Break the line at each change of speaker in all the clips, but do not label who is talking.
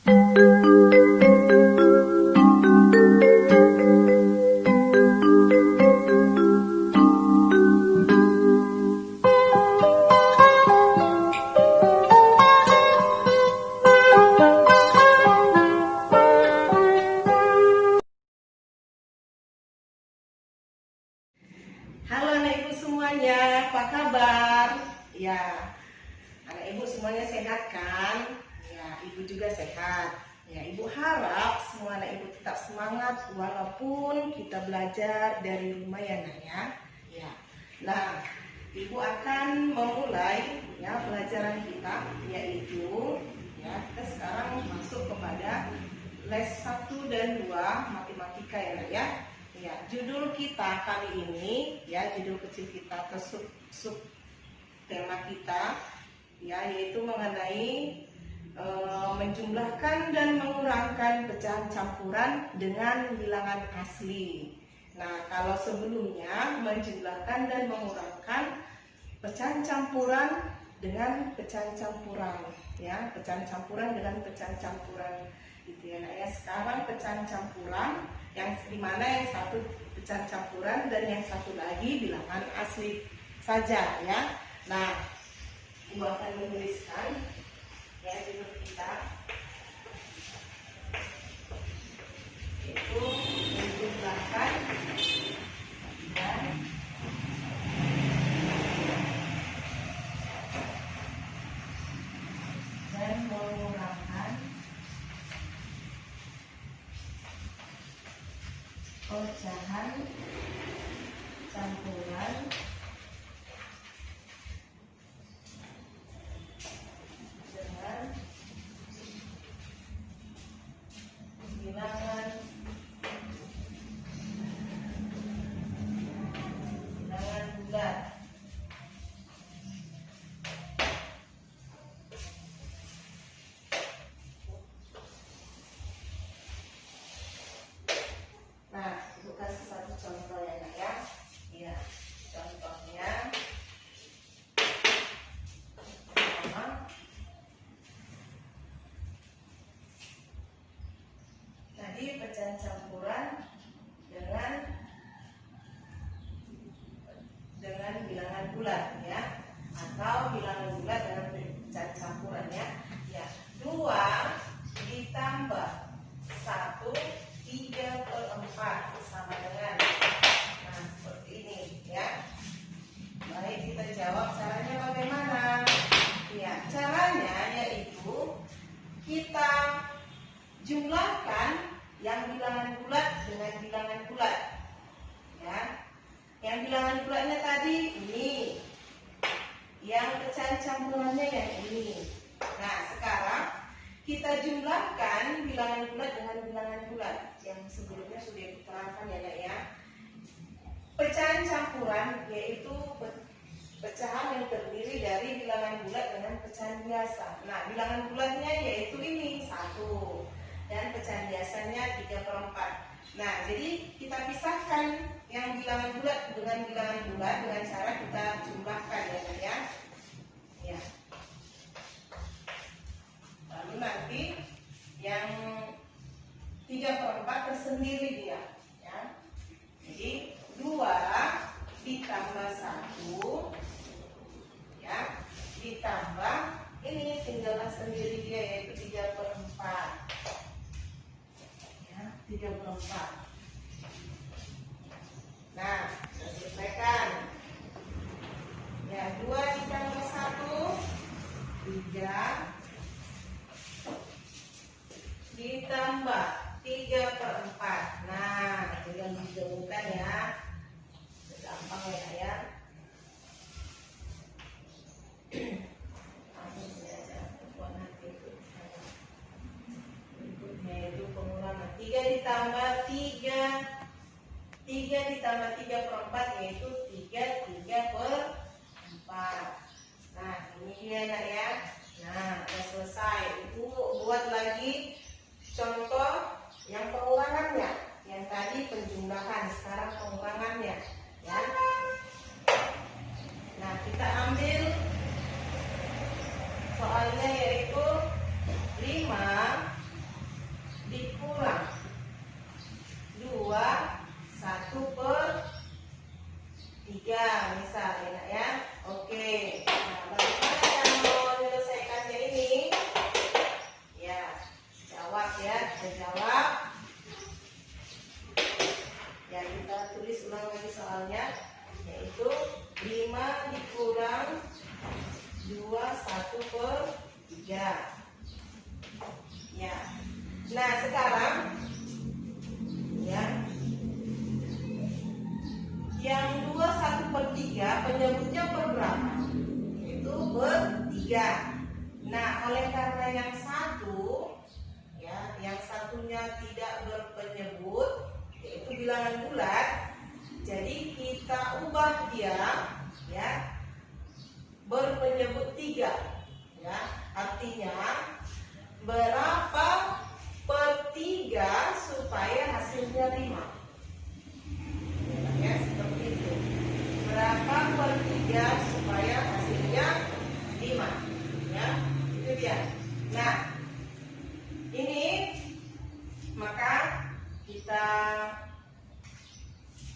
Halo anak ibu semuanya, apa kabar? Ya, anak ibu semuanya sehat kan? Ya, ibu juga sehat. Ya, ibu harap semua anak ibu tetap semangat walaupun kita belajar dari rumah ya nak ya. Ya, nah ibu akan memulai ya pelajaran kita yaitu ya kita sekarang masuk kepada les 1 dan 2 matematika ya nak ya. Ya, judul kita kali ini ya, judul kecil kita atau sub tema kita ya, yaitu mengenai menjumlahkan dan mengurangkan pecahan campuran dengan bilangan asli. Nah, kalau sebelumnya menjumlahkan dan mengurangkan pecahan campuran dengan pecahan campuran ya, pecahan campuran dengan pecahan campuran gitu ya. Nah, ya sekarang pecahan campuran yang dimana yang satu pecahan campuran dan yang satu lagi bilangan asli saja ya. Nah, ibu akan menuliskan ya judul kita itu menjumlahkan dan mengurangkan pecahan campuran dengan bilangan bulat. Nah, ibu kasih satu contoh ya nak ya. Iya, contohnya pertama, tadi pecahan campuran dengan bilangan bulat ya, atau bilangan bulat dengan pecahan campurannya ya 2 ditambah 1 3/4 sama dengan, nah seperti ini ya. Baik, kita jawab caranya bagaimana ya. Caranya yaitu kita jumlahkan yang bilangan bulat dengan bilangan bulat ya. Yang bilangan bulatnya tadi ini, yang pecahan campurannya yang ini. Nah, sekarang kita jumlahkan bilangan bulat dengan bilangan bulat yang sebelumnya sudah diterangkan ya nak ya. Pecahan campuran yaitu pecahan yang terdiri dari bilangan bulat dengan pecahan biasa. Nah, bilangan bulatnya yaitu ini 1 dan pecahan biasanya 3/4. Nah, jadi kita pisahkan yang bilangan bulat dengan bilangan bulat dengan cara kita jumlahkan ya nak ya. Ya. Lalu nanti yang 3/4 tersendiri dia ya. Jadi 2 ditambah 1 ya, ditambah ini tinggalkan sendiri dia yaitu 3/4 ya, 3/4. Nah, kita selesaikan ya. 2 ditambah 1 3 ditambah 3/4. Nah, tinggal digabungkan ya, gampang ya. Berikutnya itu pengurangan 3 ditambah 3/4 yaitu 3/4. Nah, ini dia nak ya. Nah, sudah selesai. Ibu buat lagi contoh yang pengurangannya. Yang tadi penjumlahan, sekarang pengurangannya ya. Nah, kita ambil soalnya yaitu 5 Nah sekarang ya, yang 2/1/3 penyebutnya berberapa? Itu bertiga. Nah oleh karena yang satu ya, yang satunya tidak berpenyebut, yaitu bilangan bulat, jadi kita ubah dia ya berpenyebut 3 ya. Artinya berapa per 3 supaya hasilnya 5 ya, seperti itu. Berapa per 3 supaya hasilnya 5 ya, itu dia. Nah ini maka kita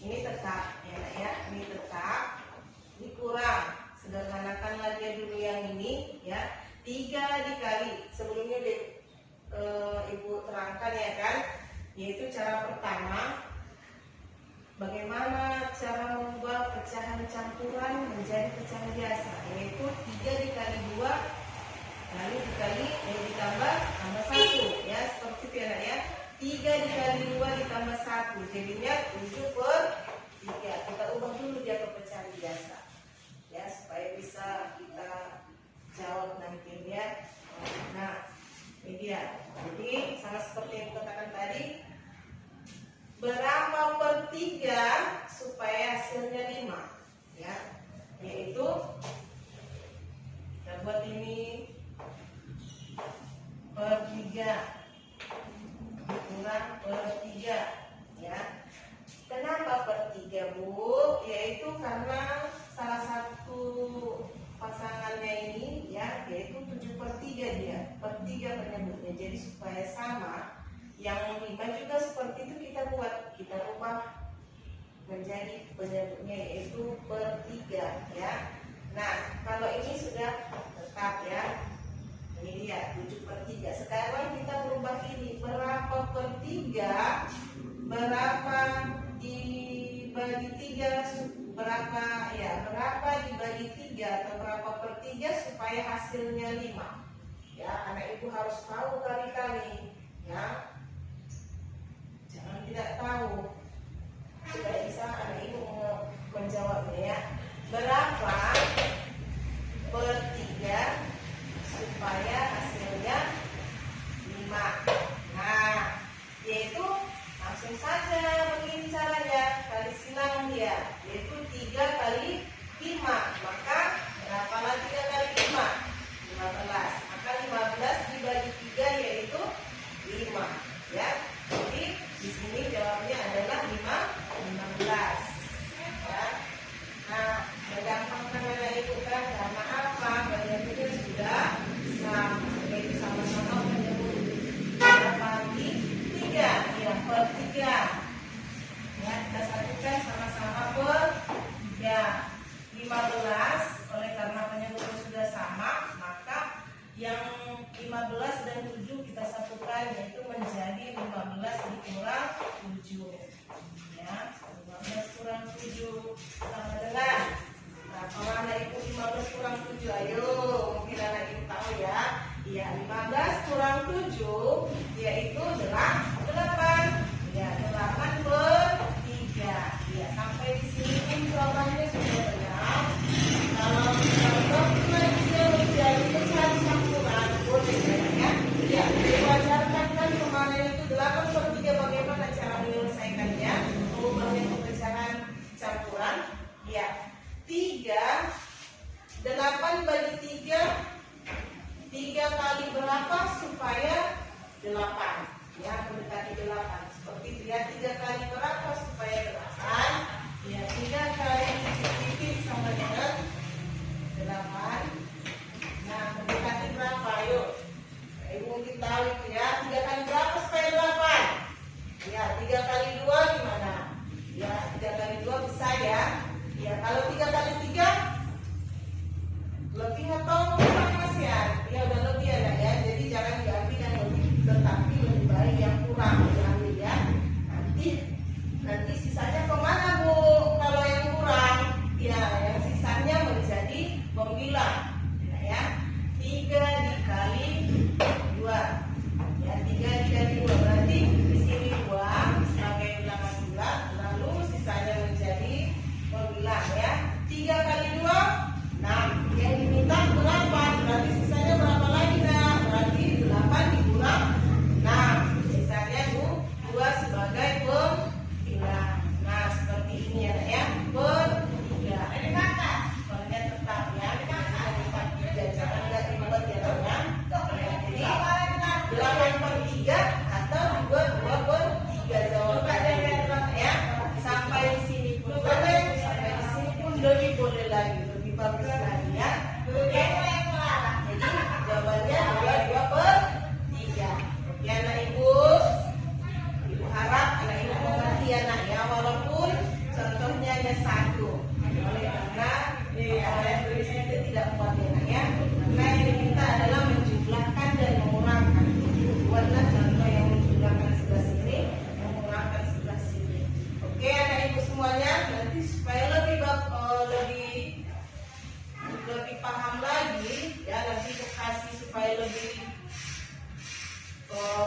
ini tetap ya, ini tetap, ini kurang, sederhanakan lagi dulu yang ini ya. 3 dikali, sebelumnya Ibu terangkan ya kan, yaitu cara pertama bagaimana cara mengubah pecahan campuran menjadi pecahan biasa, yaitu 3 dikali 2 lalu dikali ditambah 1 ya, seperti itu ya. 3 dikali 2 ditambah 1 jadinya 7/3. Kita ubah dulu dia ke pecahan biasa ya, supaya bisa kita jawab nanti ya. Nah ini dia. Jadi sama seperti yang katakan tadi, berapa per 3 supaya hasilnya 5 ya, yaitu kita buat ini per 3 kurang per 3 ya. Kenapa per 3 Bu? Yaitu karena salah satu pasangannya ini ya, yaitu 7/3 dia, per 3 penyebutnya. Jadi supaya sama, yang 5 juga seperti itu kita buat, kita ubah menjadi penyebutnya yaitu per 3 ya. Nah kalau ini sudah tetap ya, ini dia 7/3. Sekarang kita berubah ini, berapa per 3, berapa dibagi 3, berapa dibagi 3 atau berapa per 3 supaya hasilnya 5 ya. Anak ibu harus tahu kali-kali ya, jangan tidak tahu, supaya bisa anak ibu menjawabnya ya. Berapa per 3 supaya hasilnya 5. Nah yaitu langsung saja begini caranya, kali silang dia, yaitu 3 kali 5, maka berapa lagi 3 kali 5? 15. Maka 15 dibagi 3 yaitu 5 ya. Jadi di sini jawabnya adalah 15 ya. Nah mengampangkan anak ibu kan, karena apa? Penyebutnya sudah sama, yaitu sama-sama menyebut bagi 3 ya, per 3 ya. Kita satukan sama-sama per 3, 15. Oleh karena penyebutnya sudah sama, maka yang 15 dan 7 kita satukan, yaitu menjadi 15 dikurang 7 ya. 15 kurang 7 sama dengan berapa anak ibu? 15 kurang 7, ayo mungkin anak ibu tahu ya. Iya, 15 kurang 7 yaitu 8 ya, 8/3 ya. Sampai di sini pun jawabannya sudah benar. Kalau dia menjadi pecahan campuran boleh ya. Ya, diwajarkan kan kemarin itu 8/3, bagaimana cara menyelesaikannya, mengubahnya ke pecahan campuran ya. 8 bagi 3 kali berapa supaya 8 ya, mendekati 8 seperti itu ya. 3 kali berapa supaya 8 ya, 3 kali titik sama dengan 8. Nah mendekati berapa? Ayo ibu mungkin tahu itu ya. 3 kali berapa supaya 8 ya? 3 kali 2 gimana ya? 3 kali 2 bisa ya. Ya kalau 3 kali 3 lebih atau kurang Mas ya? Ya udah lebih ya. Jadi jangan diambil yang lebih, tetapi lebih baik yang kurang diambil ya. Nanti sisanya kemana Bu? Kalau yang kurang ya, yang sisanya menjadi pembilang ya. 3 dikali 2 ya, 3 dikali 2 atau dibuat 2/3. Jawabannya ya. Sampai di sini pun boleh, sampai di sini pun lebih boleh lagi, lebih bagus lagi ya. Oke. Jadi jawabannya 2/3. Oke anak ibu. Ibu harap anak ibu mengerti anak ya, walaupun contohnya hanya satu. Oleh karena itu tidak muat anak ya. Maka yang diminta adalah menjumlahkan dan mengurangkan. Buatlah contoh yang menjumlahkan sebelah sini, mengurangkan sebelah sini. Oke anak ibu semuanya, nanti supaya lebih paham lagi ya, nanti kasih supaya lebih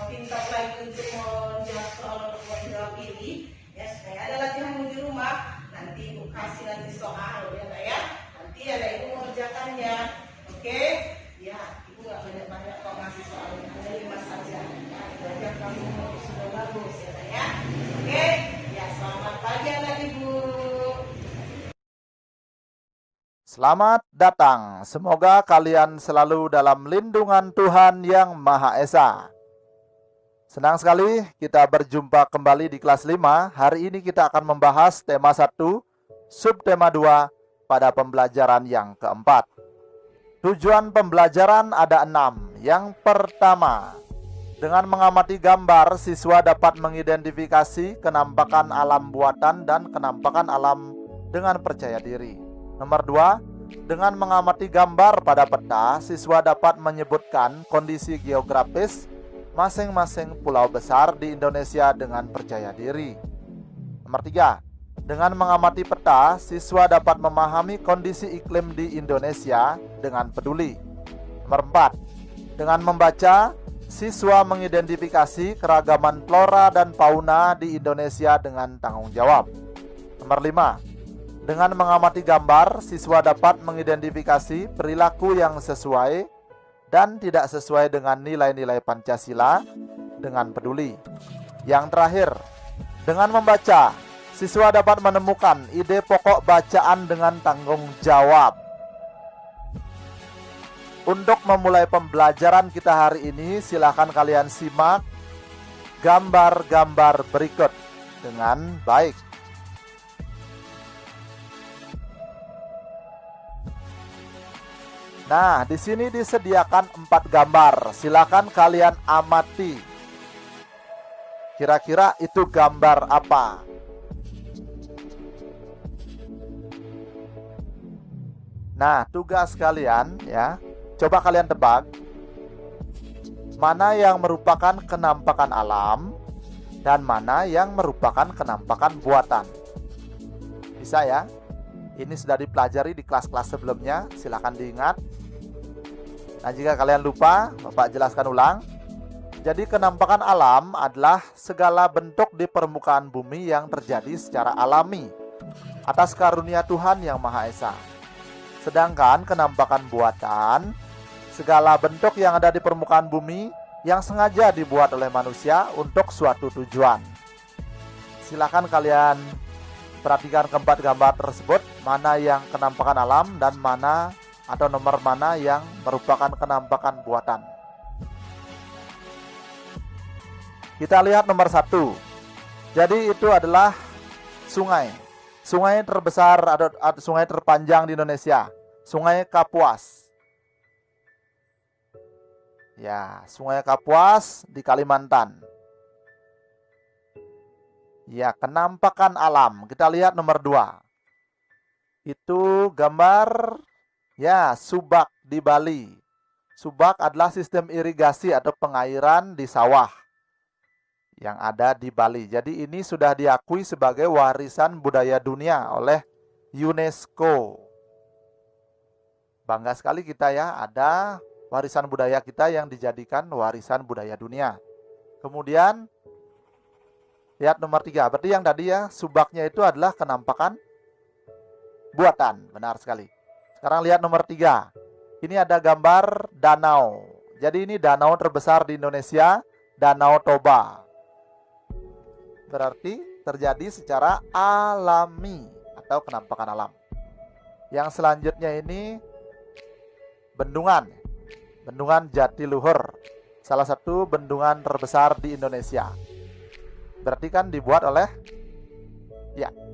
pintar lagi untuk menjawab soal ini ya, supaya ada latihan di rumah. Nanti ibu kasih nanti soal ya Kak ya, nanti ada ibu mengerjakannya. Oke ya, ibu nggak banyak kok ngasih soalnya, hanya 5 saja ya, itu aja kamu sudah bagus ya Kak ya. Oke ya, selamat pagi anak ibu.
Selamat datang, semoga kalian selalu dalam lindungan Tuhan Yang Maha Esa. Senang sekali kita berjumpa kembali di kelas 5. Hari ini kita akan membahas tema 1, subtema 2 pada pembelajaran yang keempat. Tujuan pembelajaran ada 6. Yang pertama, dengan mengamati gambar, siswa dapat mengidentifikasi kenampakan alam buatan dan kenampakan alam dengan percaya diri. Nomor 2, dengan mengamati gambar pada peta, siswa dapat menyebutkan kondisi geografis masing-masing pulau besar di Indonesia dengan percaya diri. Nomor 3, dengan mengamati peta, siswa dapat memahami kondisi iklim di Indonesia dengan peduli. Nomor 4, dengan membaca, siswa mengidentifikasi keragaman flora dan fauna di Indonesia dengan tanggung jawab. Nomor 5, dengan mengamati gambar, siswa dapat mengidentifikasi perilaku yang sesuai dan tidak sesuai dengan nilai-nilai Pancasila dengan peduli. Yang terakhir, dengan membaca, siswa dapat menemukan ide pokok bacaan dengan tanggung jawab. Untuk memulai pembelajaran kita hari ini, silakan kalian simak gambar-gambar berikut dengan baik. Nah, di sini disediakan 4 gambar. Silakan kalian amati. Kira-kira itu gambar apa? Nah, tugas kalian ya, coba kalian tebak mana yang merupakan kenampakan alam dan mana yang merupakan kenampakan buatan. Bisa ya? Ini sudah dipelajari di kelas-kelas sebelumnya, silakan diingat. Nah, jika kalian lupa, Bapak jelaskan ulang. Jadi kenampakan alam adalah segala bentuk di permukaan bumi yang terjadi secara alami atas karunia Tuhan Yang Maha Esa. Sedangkan kenampakan buatan, segala bentuk yang ada di permukaan bumi yang sengaja dibuat oleh manusia untuk suatu tujuan. Silakan kalian perhatikan keempat gambar tersebut, mana yang kenampakan alam dan mana atau nomor mana yang merupakan kenampakan buatan. Kita lihat nomor 1. Jadi itu adalah sungai. Sungai terbesar atau sungai terpanjang di Indonesia, Sungai Kapuas. Ya, Sungai Kapuas di Kalimantan. Ya, kenampakan alam. Kita lihat nomor 2. Itu gambar ya, Subak di Bali. Subak adalah sistem irigasi atau pengairan di sawah yang ada di Bali. Jadi ini sudah diakui sebagai warisan budaya dunia oleh UNESCO. Bangga sekali kita ya, ada warisan budaya kita yang dijadikan warisan budaya dunia. Kemudian lihat nomor 3, berarti yang tadi ya, Subaknya itu adalah kenampakan buatan, benar sekali. Sekarang lihat nomor 3, ini ada gambar danau. Jadi ini danau terbesar di Indonesia, Danau Toba. Berarti terjadi secara alami atau kenampakan alam. Yang selanjutnya ini bendungan, Bendungan Jatiluhur. salah satu bendungan terbesar di Indonesia. Berarti kan dibuat oleh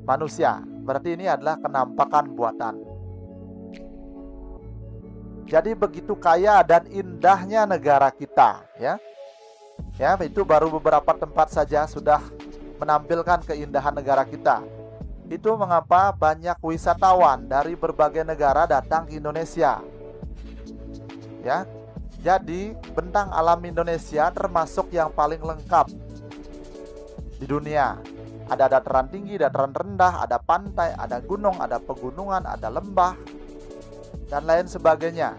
manusia. Berarti ini adalah kenampakan buatan. Jadi begitu kaya dan indahnya negara kita, ya. Ya, itu baru beberapa tempat saja sudah menampilkan keindahan negara kita. Itu mengapa banyak wisatawan dari berbagai negara datang ke Indonesia. Ya. Jadi, bentang alam Indonesia termasuk yang paling lengkap di dunia. Ada dataran tinggi, dataran rendah, ada pantai, ada gunung, ada pegunungan, ada lembah, dan lain sebagainya.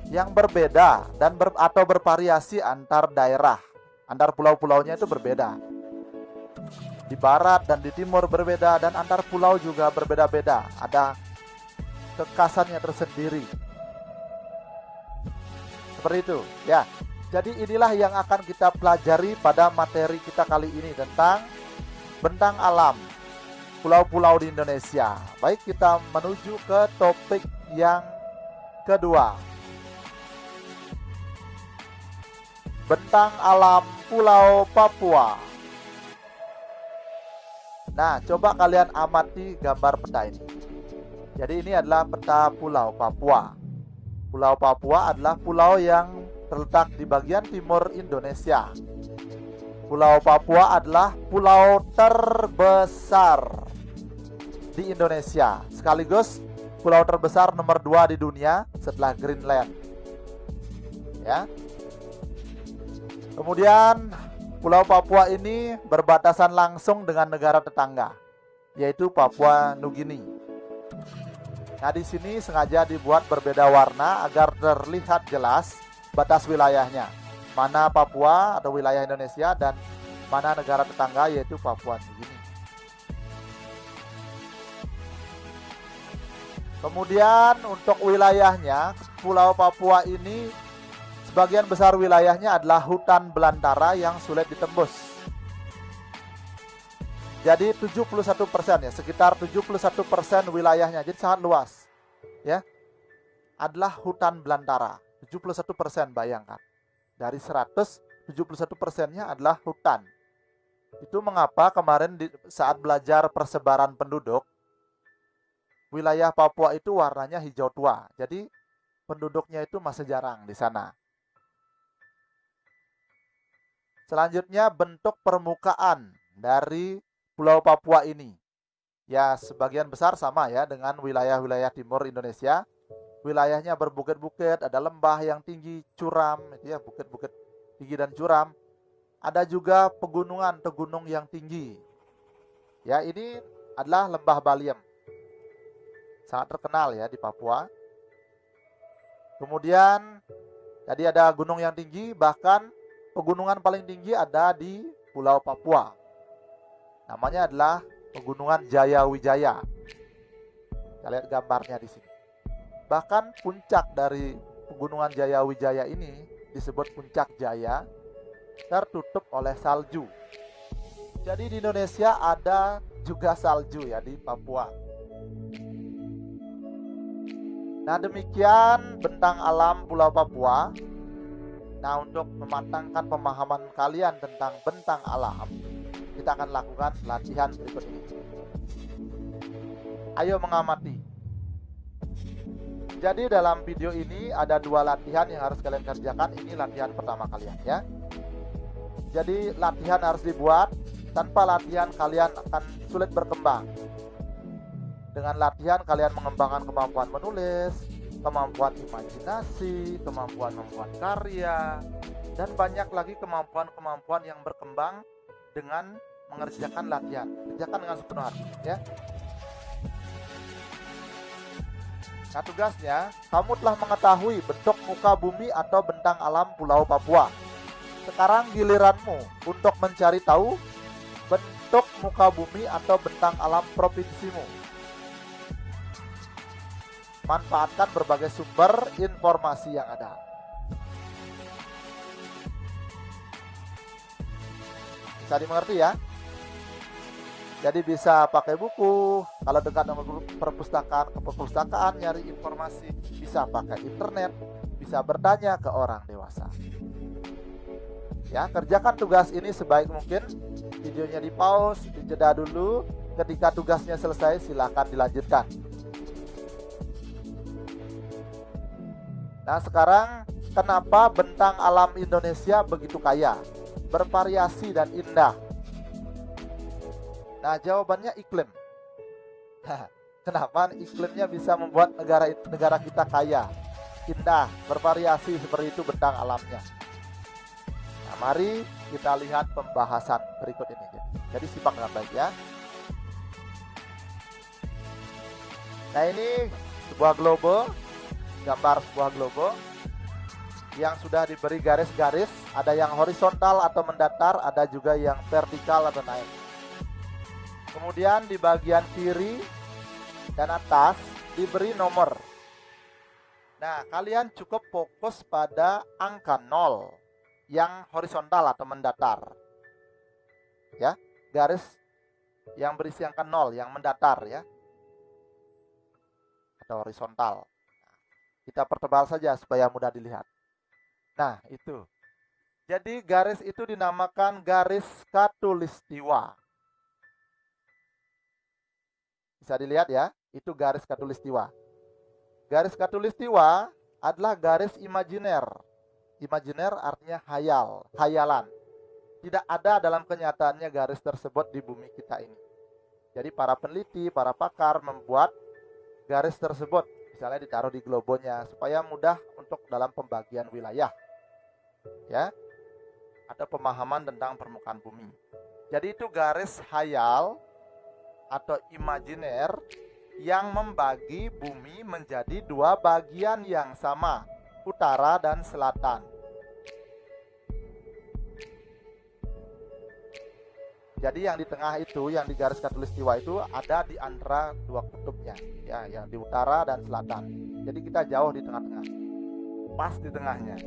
Yang berbeda dan atau bervariasi antar daerah, antar pulau-pulaunya itu berbeda. Di barat dan di timur berbeda, dan antar pulau juga berbeda-beda. Ada kekhasannya tersendiri. Seperti itu, ya. Jadi inilah yang akan kita pelajari pada materi kita kali ini tentang bentang alam pulau-pulau di Indonesia. Baik, kita menuju ke topik yang kedua. Bentang alam Pulau Papua. Nah, coba kalian amati gambar peta ini. Jadi ini adalah peta Pulau Papua. Pulau Papua adalah pulau yang terletak di bagian timur Indonesia. Pulau Papua adalah pulau terbesar di Indonesia, sekaligus pulau terbesar nomor 2 di dunia setelah Greenland. Ya. Kemudian Pulau Papua ini berbatasan langsung dengan negara tetangga, yaitu Papua Nugini. Nah, di sini sengaja dibuat berbeda warna agar terlihat jelas batas wilayahnya. Mana Papua atau wilayah Indonesia dan mana negara tetangga, yaitu Papua Nugini. Kemudian untuk wilayahnya, Pulau Papua ini sebagian besar wilayahnya adalah hutan belantara yang sulit ditembus. Jadi 71% ya, sekitar 71% wilayahnya, jadi sangat luas. Ya. Adalah hutan belantara. 71%, bayangkan. Dari 100, 71%-nya adalah hutan. Itu mengapa kemarin saat belajar persebaran penduduk, wilayah Papua itu warnanya hijau tua. Jadi penduduknya itu masih jarang di sana. Selanjutnya bentuk permukaan dari Pulau Papua ini. Ya, sebagian besar sama ya dengan wilayah-wilayah timur Indonesia. Wilayahnya berbukit-bukit, ada lembah yang tinggi, curam, itu ya, bukit-bukit tinggi dan curam. Ada juga pegunungan, gunung yang tinggi. Ya, ini adalah lembah Baliem. Sangat terkenal ya di Papua. Kemudian tadi ada gunung yang tinggi, bahkan pegunungan paling tinggi ada di Pulau Papua. Namanya adalah Pegunungan Jayawijaya. Kita lihat gambarnya di sini. Bahkan puncak dari Pegunungan Jayawijaya ini disebut Puncak Jaya, tertutup oleh salju. Jadi di Indonesia ada juga salju ya di Papua. Nah, demikian bentang alam Pulau Papua. Nah, untuk mematangkan pemahaman kalian tentang bentang alam, kita akan lakukan latihan berikut ini. Ayo mengamati. Jadi dalam video ini ada 2 latihan yang harus kalian kerjakan. Ini latihan pertama kalian ya. Jadi latihan harus dibuat. Tanpa latihan kalian akan sulit berkembang. Dengan latihan kalian mengembangkan kemampuan menulis, kemampuan imajinasi, kemampuan membuat karya, dan banyak lagi kemampuan-kemampuan yang berkembang dengan mengerjakan latihan. Kerjakan dengan sepenuh hati ya. Nah, tugasnya, kamu telah mengetahui bentuk muka bumi atau bentang alam Pulau Papua. Sekarang giliranmu untuk mencari tahu bentuk muka bumi atau bentang alam provinsimu. Manfaatkan berbagai sumber informasi yang ada. Bisa dimengerti ya? Jadi bisa pakai buku, kalau dekat dengan perpustakaan, ke perpustakaan nyari informasi, bisa pakai internet, bisa bertanya ke orang dewasa. Ya, kerjakan tugas ini sebaik mungkin. Videonya di pause, dijeda dulu. Ketika tugasnya selesai, silakan dilanjutkan. Nah, sekarang kenapa bentang alam Indonesia begitu kaya, bervariasi dan indah? Nah, jawabannya iklim. Kenapa iklimnya bisa membuat negara kita kaya, indah, bervariasi seperti itu bentang alamnya? Nah, mari kita lihat pembahasan berikut ini. Jadi simak dengan baik ya. Nah, ini sebuah globe, gambar sebuah globe yang sudah diberi garis-garis, ada yang horizontal atau mendatar, ada juga yang vertikal atau naik. Kemudian di bagian kiri dan atas diberi nomor. Nah, kalian cukup fokus pada angka 0 yang horizontal atau mendatar. Ya, garis yang berisi angka 0 yang mendatar ya. Atau horizontal. Kita pertebal saja supaya mudah dilihat. Nah, itu. Jadi garis itu dinamakan garis khatulistiwa. Bisa dilihat ya, itu garis khatulistiwa. Garis khatulistiwa adalah garis imajiner. Imajiner artinya hayal, hayalan. Tidak ada dalam kenyataannya garis tersebut di bumi kita ini. Jadi para peneliti, para pakar membuat garis tersebut, misalnya ditaruh di globonya supaya mudah untuk dalam pembagian wilayah. Ya. Ada pemahaman tentang permukaan bumi. Jadi itu garis hayal atau imajiner yang membagi bumi menjadi dua bagian yang sama, utara dan selatan. Jadi yang di tengah itu, yang di garis khatulistiwa itu ada di antara dua kutubnya, ya, yang di utara dan selatan. Jadi kita jauh di tengah-tengah, pas di tengahnya.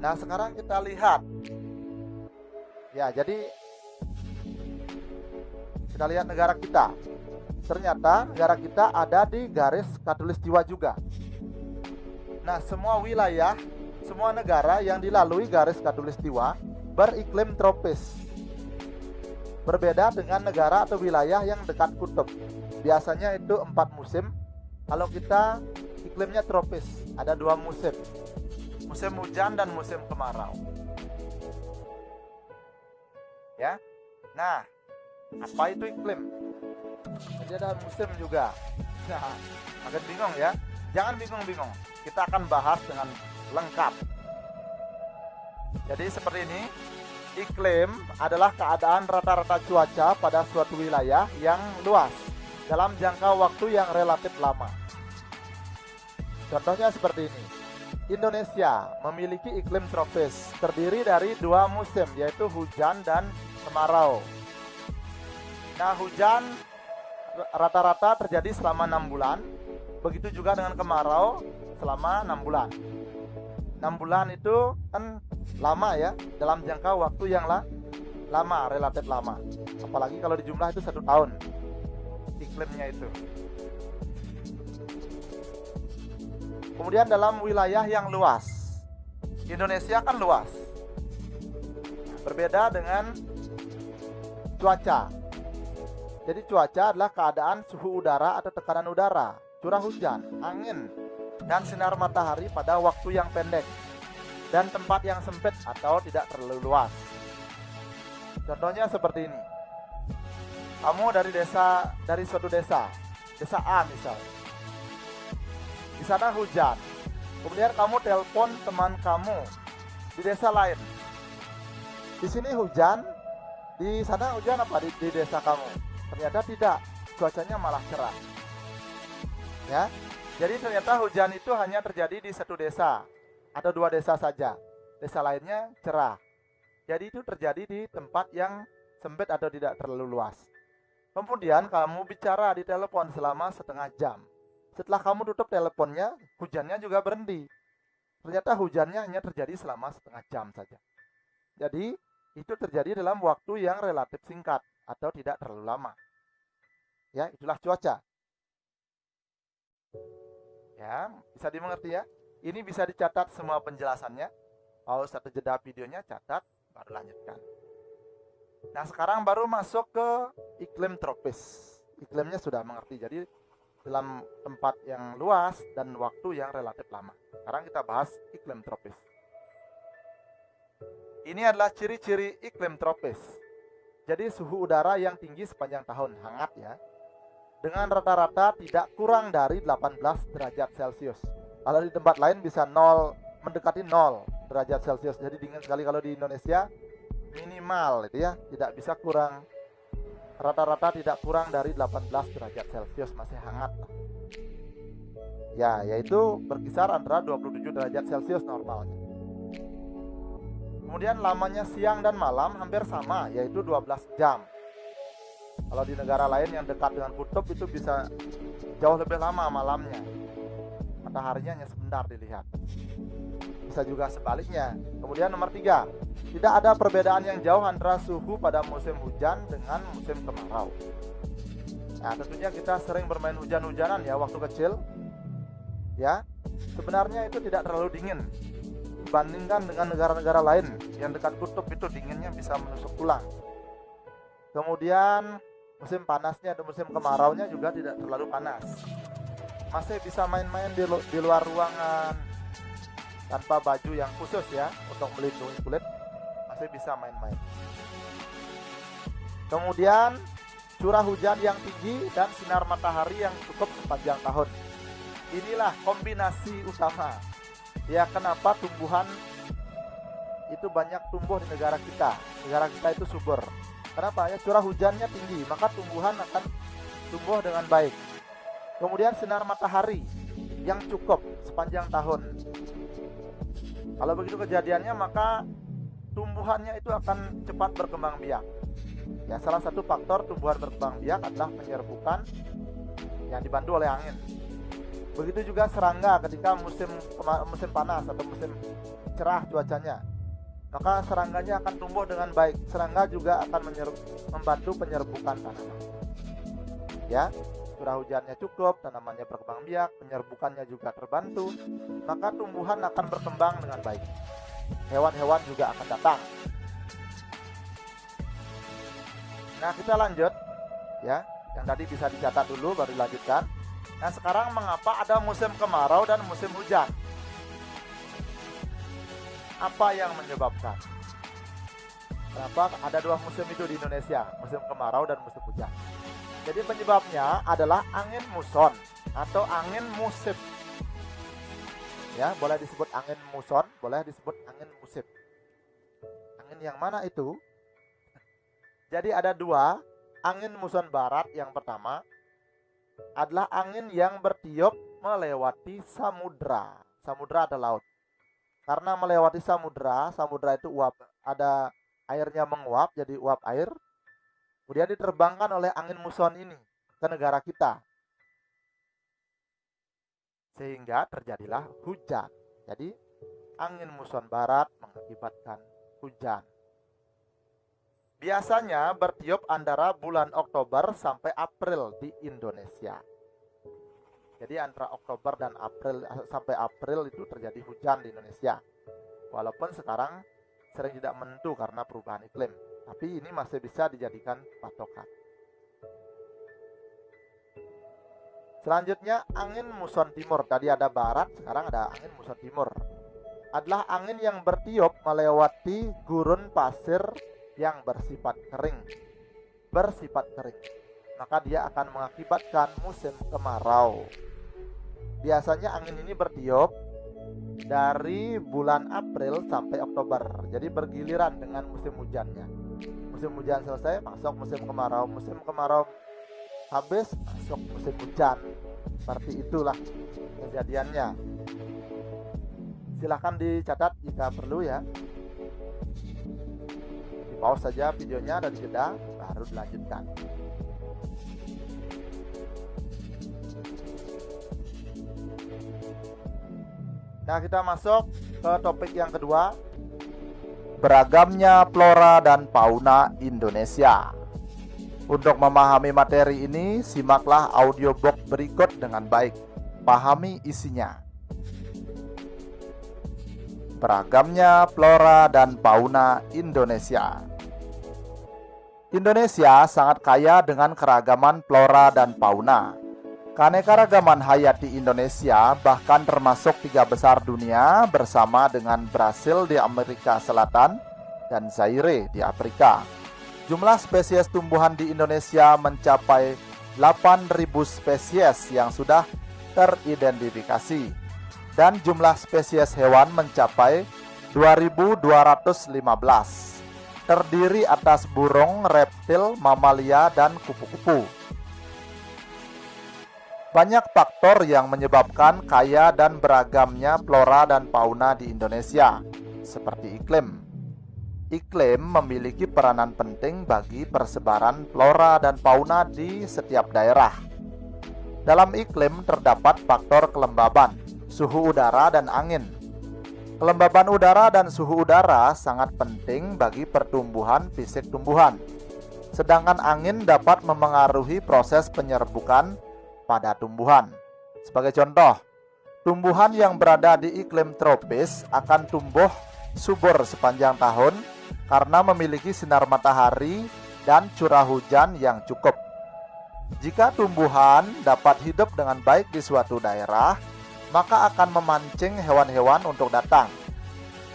Nah, sekarang kita lihat, ya, jadi kita lihat negara kita. Ternyata negara kita ada di garis khatulistiwa juga. Nah, semua wilayah, semua negara yang dilalui garis khatulistiwa beriklim tropis. Berbeda dengan negara atau wilayah yang dekat kutub. Biasanya itu 4 musim. Kalau kita iklimnya tropis, ada 2 musim. Musim hujan dan musim kemarau. Ya. Nah, apa itu iklim? Jadi ada musim juga. Nah, agak bingung ya. Jangan bingung-bingung. Kita akan bahas dengan lengkap. Jadi seperti ini. Iklim adalah keadaan rata-rata cuaca pada suatu wilayah yang luas dalam jangka waktu yang relatif lama. Contohnya seperti ini. Indonesia memiliki iklim tropis, terdiri dari 2 musim, yaitu hujan dan kemarau. Nah, hujan rata-rata terjadi selama 6 bulan, begitu juga dengan kemarau selama 6 bulan. 6 bulan itu kan lama ya, dalam jangka waktu yang lama, relatif lama. Apalagi kalau dijumlah itu 1 tahun iklimnya itu. Kemudian dalam wilayah yang luas, Indonesia kan luas. Berbeda dengan cuaca. Jadi cuaca adalah keadaan suhu udara atau tekanan udara, curah hujan, angin, dan sinar matahari pada waktu yang pendek dan tempat yang sempit atau tidak terlalu luas. Contohnya seperti ini. Kamu dari suatu desa A misalnya. Di sana hujan. Kemudian kamu telepon teman kamu di desa lain. Di sini hujan, di sana hujan apa di desa kamu? Ternyata tidak, cuacanya malah cerah. Ya. Jadi ternyata hujan itu hanya terjadi di satu desa atau 2 desa saja. Desa lainnya cerah. Jadi itu terjadi di tempat yang sempit atau tidak terlalu luas. Kemudian kamu bicara di telepon selama setengah jam. Setelah kamu tutup teleponnya, hujannya juga berhenti. Ternyata hujannya hanya terjadi selama setengah jam saja. Jadi itu terjadi dalam waktu yang relatif singkat atau tidak terlalu lama. Ya, itulah cuaca. Ya, bisa dimengerti ya. Ini bisa dicatat semua penjelasannya. Pause atau jeda videonya, catat, baru lanjutkan. Nah, sekarang baru masuk ke iklim tropis. Iklimnya sudah mengerti, jadi dalam tempat yang luas dan waktu yang relatif lama. Sekarang kita bahas iklim tropis. Ini adalah ciri-ciri iklim tropis. Jadi suhu udara yang tinggi sepanjang tahun, hangat ya. Dengan rata-rata tidak kurang dari 18 derajat Celcius. Kalau di tempat lain bisa mendekati 0 derajat Celcius. Jadi dingin sekali. Kalau di Indonesia minimal itu ya, tidak bisa kurang, rata-rata tidak kurang dari 18 derajat Celcius, masih hangat. Ya, yaitu berkisar antara 27 derajat Celcius normalnya. Kemudian lamanya siang dan malam hampir sama, yaitu 12 jam. Kalau di negara lain yang dekat dengan kutub itu bisa jauh lebih lama malamnya. Mataharinya hanya sebentar dilihat. Bisa juga sebaliknya. Kemudian nomor 3, tidak ada perbedaan yang jauh antara suhu pada musim hujan dengan musim kemarau. Nah, tentunya kita sering bermain hujan-hujanan ya waktu kecil. Ya, sebenarnya itu tidak terlalu dingin dibandingkan dengan negara-negara lain yang dekat kutub, itu dinginnya bisa menusuk tulang. Kemudian musim panasnya atau musim kemaraunya juga tidak terlalu panas. Masih bisa main-main di luar ruangan tanpa baju yang khusus ya untuk melindungi kulit, masih bisa main-main. Kemudian curah hujan yang tinggi dan sinar matahari yang cukup sepanjang tahun. Inilah kombinasi utama ya kenapa tumbuhan itu banyak tumbuh di negara kita. Negara kita itu subur. Kenapa? Ya curah hujannya tinggi, maka tumbuhan akan tumbuh dengan baik. Kemudian sinar matahari yang cukup sepanjang tahun. Kalau begitu kejadiannya, maka tumbuhannya itu akan cepat berkembang biak. Ya, salah satu faktor tumbuhan berkembang biak adalah penyerbukan yang dibantu oleh angin. Begitu juga serangga ketika musim panas atau musim cerah cuacanya, maka serangganya akan tumbuh dengan baik. Serangga juga akan membantu penyerbukan tanaman. Ya, curah hujannya cukup, tanamannya berkembang biak, penyerbukannya juga terbantu, maka tumbuhan akan berkembang dengan baik. Hewan-hewan juga akan datang. Nah, kita lanjut ya. Yang tadi bisa dicatat dulu baru dilanjutkan. Nah, sekarang mengapa ada musim kemarau dan musim hujan? Apa yang menyebabkan? Kenapa ada dua musim itu di Indonesia, musim kemarau dan musim hujan? Jadi penyebabnya adalah angin muson atau angin musim. Ya, boleh disebut angin muson, boleh disebut angin musim. Angin yang mana itu? Jadi ada dua, angin muson barat yang pertama adalah angin yang bertiup melewati samudra. Samudra ada laut. Karena melewati samudra itu uap, ada airnya menguap jadi uap air. Kemudian diterbangkan oleh angin muson ini ke negara kita. Sehingga terjadilah hujan. Jadi angin muson barat mengakibatkan hujan. Biasanya bertiup antara bulan Oktober sampai April di Indonesia. Jadi antara Oktober dan April sampai April itu terjadi hujan di Indonesia. Walaupun sekarang sering tidak menentu karena perubahan iklim, tapi ini masih bisa dijadikan patokan. Selanjutnya angin muson timur. Tadi ada barat, sekarang ada angin muson timur. Adalah angin yang bertiup melewati gurun pasir yang bersifat kering. Maka dia akan mengakibatkan musim kemarau. Biasanya angin ini bertiup dari bulan April sampai Oktober. Jadi bergiliran dengan musim hujannya. Musim hujan selesai, masuk musim kemarau. Musim kemarau habis, masuk musim hujan. Seperti itulah kejadiannya. Silahkan dicatat jika perlu ya. Di pause saja videonya dan jeda, baru dilanjutkan. Nah, kita masuk ke topik yang kedua, beragamnya flora dan fauna Indonesia. Untuk memahami materi ini, simaklah audiobook berikut dengan baik. Pahami isinya. beragamnya flora dan fauna Indonesia. Indonesia sangat kaya dengan keragaman flora dan fauna. Keanekaragaman hayati Indonesia bahkan termasuk 3 besar dunia bersama dengan Brasil di Amerika Selatan dan Zaire di Afrika. Jumlah spesies tumbuhan di Indonesia mencapai 8.000 spesies yang sudah teridentifikasi. Dan jumlah spesies hewan mencapai 2.215, terdiri atas burung, reptil, mamalia, dan kupu-kupu. Banyak faktor yang menyebabkan kaya dan beragamnya flora dan fauna di Indonesia, seperti iklim. Iklim memiliki peranan penting bagi persebaran flora dan fauna di setiap daerah. Dalam iklim terdapat faktor kelembaban, suhu udara, dan angin. Kelembaban udara dan suhu udara sangat penting bagi pertumbuhan fisik tumbuhan. Sedangkan angin dapat memengaruhi proses penyerbukan pada tumbuhan. Sebagai contoh, tumbuhan yang berada di iklim tropis akan tumbuh subur sepanjang tahun karena memiliki sinar matahari dan curah hujan yang cukup. Jika tumbuhan dapat hidup dengan baik di suatu daerah, maka akan memancing hewan-hewan untuk datang.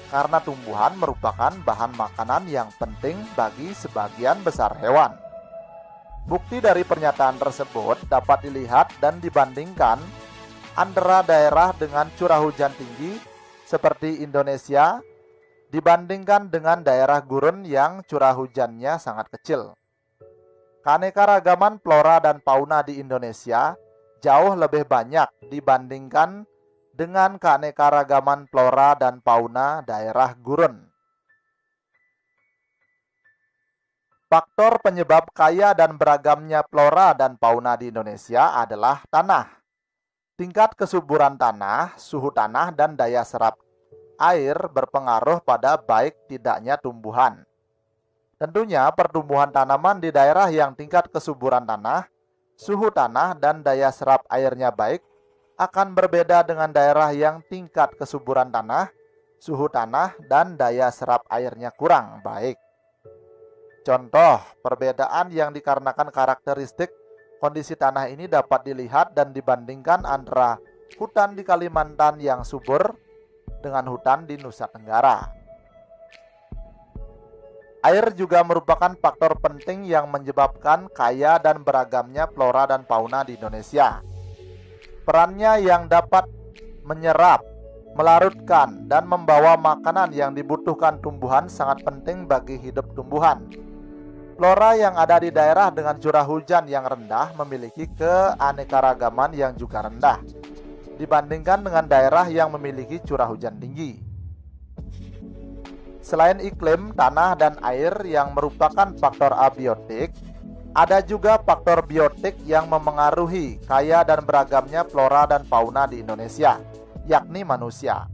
Karena tumbuhan merupakan bahan makanan yang penting bagi sebagian besar hewan. Bukti dari pernyataan tersebut dapat dilihat dan dibandingkan antara daerah dengan curah hujan tinggi seperti Indonesia dibandingkan dengan daerah gurun yang curah hujannya sangat kecil. Keanekaragaman flora dan fauna di Indonesia jauh lebih banyak dibandingkan dengan keanekaragaman flora dan fauna daerah gurun. Faktor penyebab kaya dan beragamnya flora dan fauna di Indonesia adalah tanah. Tingkat kesuburan tanah, suhu tanah, dan daya serap air berpengaruh pada baik tidaknya tumbuhan. Tentunya pertumbuhan tanaman di daerah yang tingkat kesuburan tanah, suhu tanah, dan daya serap airnya baik akan berbeda dengan daerah yang tingkat kesuburan tanah, suhu tanah, dan daya serap airnya kurang baik. Contoh, perbedaan yang dikarenakan karakteristik kondisi tanah ini dapat dilihat dan dibandingkan antara hutan di Kalimantan yang subur dengan hutan di Nusa Tenggara. Air juga merupakan faktor penting yang menyebabkan kaya dan beragamnya flora dan fauna di Indonesia. Perannya yang dapat menyerap, melarutkan, dan membawa makanan yang dibutuhkan tumbuhan sangat penting bagi hidup tumbuhan. Flora yang ada di daerah dengan curah hujan yang rendah memiliki keanekaragaman yang juga rendah dibandingkan dengan daerah yang memiliki curah hujan tinggi. Selain iklim, tanah, dan air yang merupakan faktor abiotik, ada juga faktor biotik yang memengaruhi kaya dan beragamnya flora dan fauna di Indonesia, yakni manusia.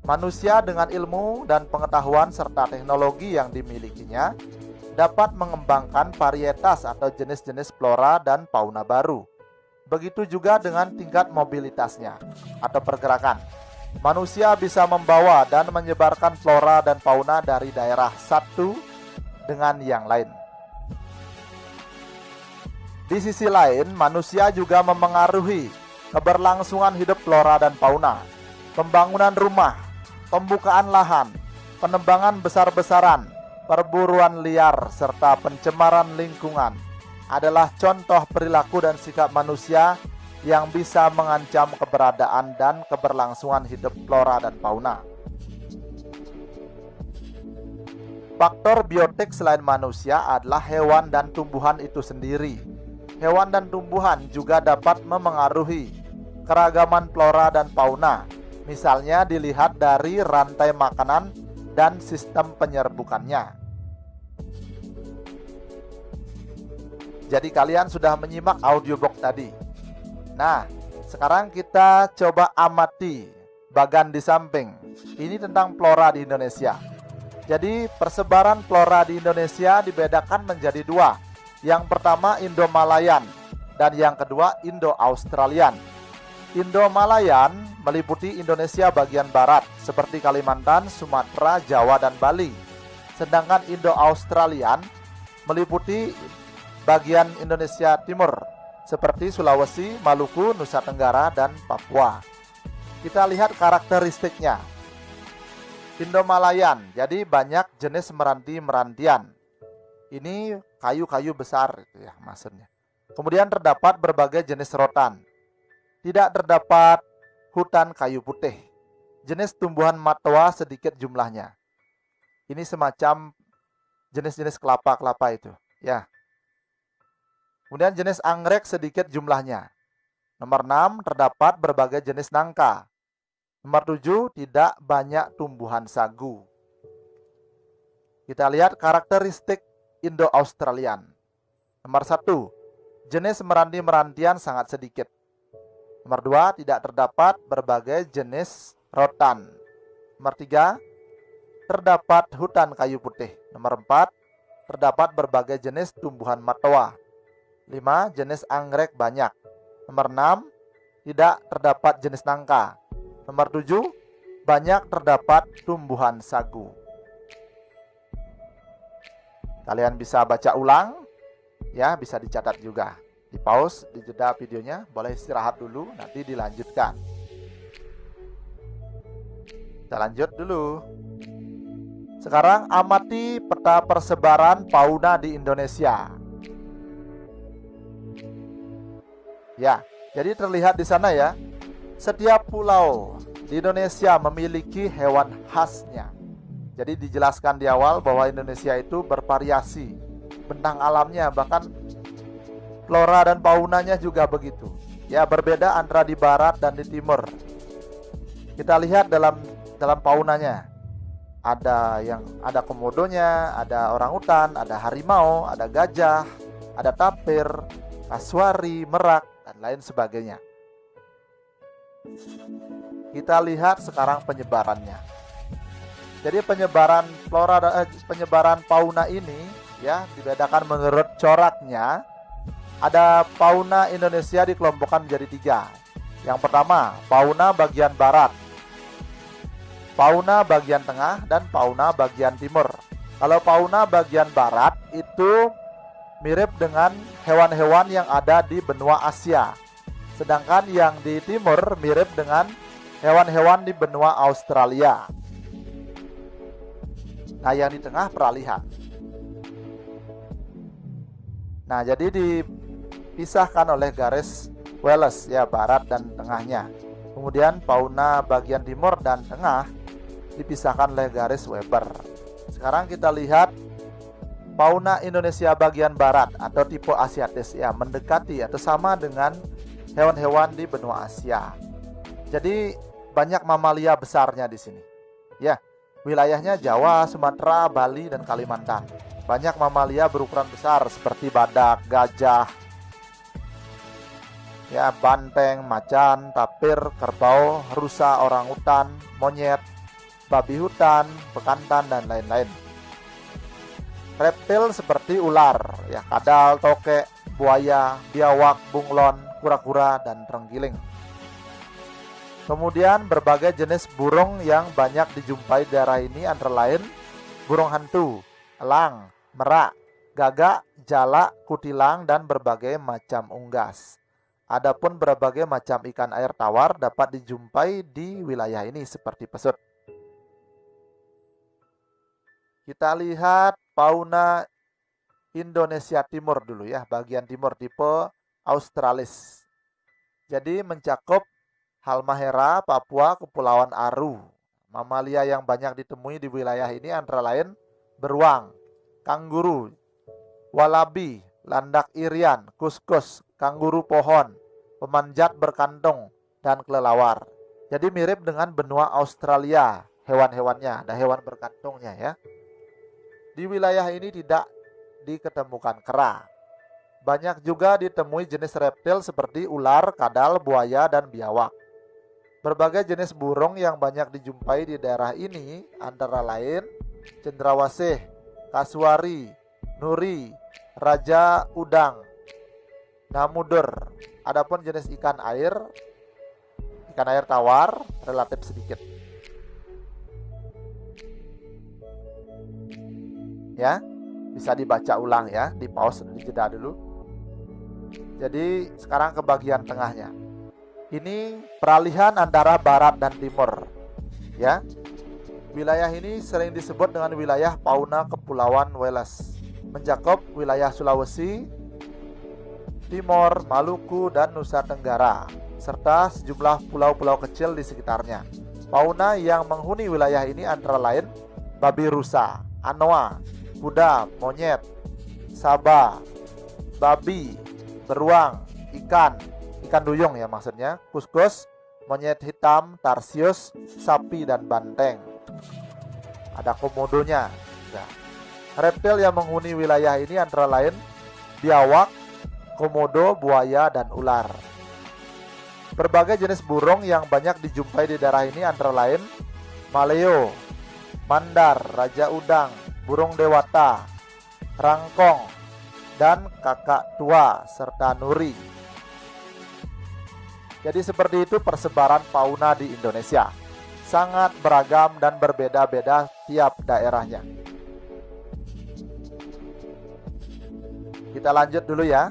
Manusia dengan ilmu dan pengetahuan serta teknologi yang dimilikinya dapat mengembangkan varietas atau jenis-jenis flora dan fauna baru. Begitu juga dengan tingkat mobilitasnya atau pergerakan. Manusia bisa membawa dan menyebarkan flora dan fauna dari daerah satu dengan yang lain. Di sisi lain, manusia juga memengaruhi keberlangsungan hidup flora dan fauna. Pembangunan rumah, pembukaan lahan, penebangan besar-besaran, perburuan liar, serta pencemaran lingkungan adalah contoh perilaku dan sikap manusia yang bisa mengancam keberadaan dan keberlangsungan hidup flora dan fauna. Faktor biotik selain manusia adalah hewan dan tumbuhan itu sendiri. Hewan dan tumbuhan juga dapat memengaruhi keragaman flora dan fauna, misalnya dilihat dari rantai makanan dan sistem penyerbukannya. Jadi kalian sudah menyimak audiobook tadi. Nah, sekarang kita coba amati bagan di samping. Ini tentang flora di Indonesia. Jadi persebaran flora di Indonesia dibedakan menjadi dua. Yang pertama Indo-Malayan dan yang kedua Indo-Australian. Indo-Malayan meliputi Indonesia bagian barat seperti Kalimantan, Sumatera, Jawa, dan Bali. Sedangkan Indo-Australian meliputi bagian Indonesia timur seperti Sulawesi, Maluku, Nusa Tenggara, dan Papua. Kita lihat karakteristiknya. Indo-Malayan, jadi banyak jenis meranti-merantian. Ini kayu-kayu besar ya maksudnya. Kemudian terdapat berbagai jenis rotan. Tidak terdapat hutan kayu putih. Jenis tumbuhan matwa sedikit jumlahnya. Ini semacam jenis-jenis kelapa-kelapa itu, ya. Kemudian jenis anggrek sedikit jumlahnya. Nomor 6, terdapat berbagai jenis nangka. Nomor 7, tidak banyak tumbuhan sagu. Kita lihat karakteristik Indo-Australian. Nomor 1, jenis meranti-merantian sangat sedikit. Nomor 2, tidak terdapat berbagai jenis rotan. Nomor 3, terdapat hutan kayu putih. Nomor 4, terdapat berbagai jenis tumbuhan matwa. 5, jenis anggrek banyak. Nomor 6, tidak terdapat jenis nangka. Nomor 7, banyak terdapat tumbuhan sagu. Kalian bisa baca ulang, ya, bisa dicatat juga. Di pause, di jeda videonya, boleh istirahat dulu, nanti dilanjutkan. Kita lanjut dulu. Sekarang amati peta persebaran fauna di Indonesia. Ya, jadi terlihat di sana ya, setiap pulau di Indonesia memiliki hewan khasnya. Jadi dijelaskan di awal bahwa Indonesia itu bervariasi, bentang alamnya, bahkan flora dan faunanya juga begitu. Ya, berbeda antara di barat dan di timur. Kita lihat dalam faunanya. Ada komodonya, ada orangutan, ada harimau, ada gajah, ada tapir, kasuari, merak, dan lain sebagainya. Kita lihat sekarang penyebarannya. Jadi penyebaran fauna ini ya dibedakan menurut coraknya. Ada fauna Indonesia dikelompokkan menjadi 3. Yang pertama, fauna bagian barat, fauna bagian tengah, dan fauna bagian timur. Kalau fauna bagian barat itu mirip dengan hewan-hewan yang ada di benua Asia. Sedangkan yang di timur mirip dengan hewan-hewan di benua Australia. Nah, yang di tengah peralihan. Nah, jadi dipisahkan oleh garis Wallace ya, barat dan tengahnya. Kemudian fauna bagian timur dan tengah dipisahkan oleh garis Weber. Sekarang kita lihat fauna Indonesia bagian barat atau tipe Asiatis ya, mendekati atau sama dengan hewan-hewan di benua Asia. Jadi banyak mamalia besarnya di sini. Ya, wilayahnya Jawa, Sumatera, Bali, dan Kalimantan. Banyak mamalia berukuran besar seperti badak, gajah, ya, banteng, macan, tapir, kerbau, rusa, orangutan, monyet, babi hutan, bekantan, dan lain-lain. Reptil seperti ular, ya, kadal, tokek, buaya, biawak, bunglon, kura-kura, dan terenggiling. Kemudian berbagai jenis burung yang banyak dijumpai di daerah ini antara lain burung hantu, elang, merak, gagak, jalak, kutilang, dan berbagai macam unggas. Adapun berbagai macam ikan air tawar dapat dijumpai di wilayah ini seperti pesut. Kita lihat fauna Indonesia Timur dulu ya, bagian timur tipe Australis. Jadi mencakup Halmahera, Papua, Kepulauan Aru. Mamalia yang banyak ditemui di wilayah ini antara lain beruang, kanguru, walabi, landak irian, kuskus, kanguru pohon, pemanjat berkantung, dan kelelawar. Jadi mirip dengan benua Australia hewan-hewannya, ada hewan berkantungnya ya. Di wilayah ini tidak diketemukan kera. Banyak juga ditemui jenis reptil seperti ular, kadal, buaya, dan biawak. Berbagai jenis burung yang banyak dijumpai di daerah ini antara lain cendrawasih, kasuari, nuri, raja udang, namudur. Adapun jenis ikan air Ikan air tawar relatif sedikit. Ya, bisa dibaca ulang ya, di pause, dijeda dulu. Jadi sekarang ke bagian tengahnya. Ini peralihan antara barat dan timur. Ya. Wilayah ini sering disebut dengan wilayah fauna Kepulauan Wallace, mencakup wilayah Sulawesi, Timor, Maluku, dan Nusa Tenggara, serta sejumlah pulau-pulau kecil di sekitarnya. Fauna yang menghuni wilayah ini antara lain babi rusa, anoa, kuda, monyet, saba, babi, beruang, ikan duyung ya maksudnya, kuskus, monyet hitam, tarsius, sapi, dan banteng. Ada komodonya. Ya. Reptil yang menghuni wilayah ini antara lain biawak, komodo, buaya, dan ular. Berbagai jenis burung yang banyak dijumpai di daerah ini antara lain maleo, mandar, raja udang, burung dewata, rangkong, dan kakak tua, serta nuri. Jadi seperti itu persebaran fauna di Indonesia. Sangat beragam dan berbeda-beda tiap daerahnya. Kita lanjut dulu ya.